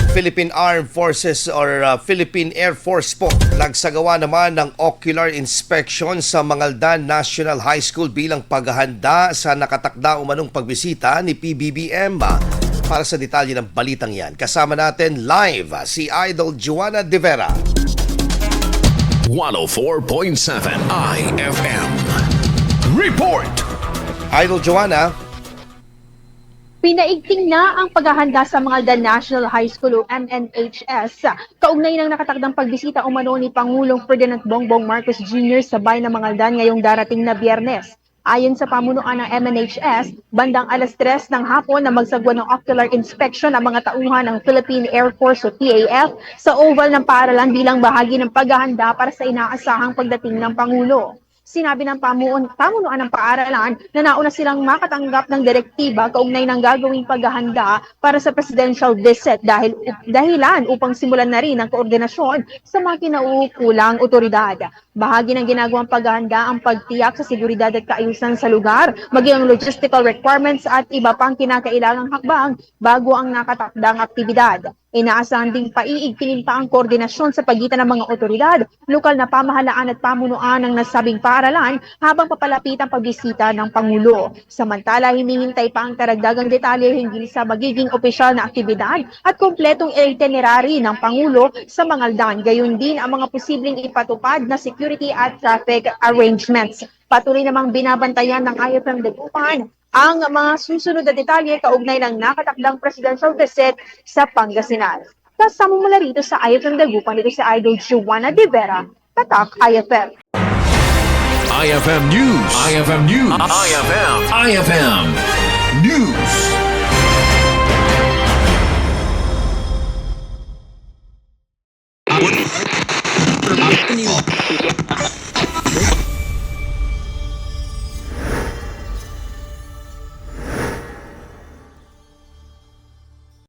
Philippine Armed Forces or Philippine Air Force po nagsagawa naman ng ocular inspection sa Mangaldan National High School bilang paghahanda sa nakatakda umanong pagbisita ni PBBM. Para sa detalye ng balitang yan, kasama natin live si Idol Joanna De Vera. 104.7 IFM. Report! Idol Joanna. Pinaigting na ang paghahanda sa Mangaldan National High School o MNHS kaugnay ng nakatakdang pagbisita umano ni Pangulong Ferdinand Bongbong Marcos Jr. sa bayan ng Mangaldan ngayong darating na Biyernes. Ayon sa pamunuan ng MNHS, bandang alas 3 ng hapon na magsagwa ng ocular inspection ang mga tauhan ng Philippine Air Force o PAF sa oval ng paaralan bilang bahagi ng paghahanda para sa inaasahang pagdating ng Pangulo. Sinabi ng pamunuan ng paaralan na nauna silang makatanggap ng direktiba kaugnay ng gagawing paghahanda para sa presidential visit dahilan upang simulan na rin ang koordinasyon sa mga kinauukulang otoridad. Bahagi ng ginagawang paghahanda ang pagtiyak sa seguridad at kaayusan sa lugar, maging ang logistical requirements at iba pang kinakailangang hakbang bago ang nakatakdang aktibidad. Inaasahan ding paiigtingin pa ang koordinasyon sa pagitan ng mga otoridad, lokal na pamahalaan at pamunuan ng nasabing paaralan habang papalapit ang pagbisita ng Pangulo. Samantala, hinihintay pa ang karagdagang detalye hinggil sa magiging opisyal na aktibidad at kompletong itinerary ng Pangulo sa Mangaldan. Gayon din ang mga posibleng ipatupad na security at traffic arrangements. Patuloy namang binabantayan ng IFM Dagupan ang mga susunod na detalye kaugnay ng nakatakdang presidential visit sa Pangasinan. Kasama mula rito sa IFM Dagupan, dito si Idol Joanna De Vera, Tatak IFM. IFM News. IFM News. IFM News.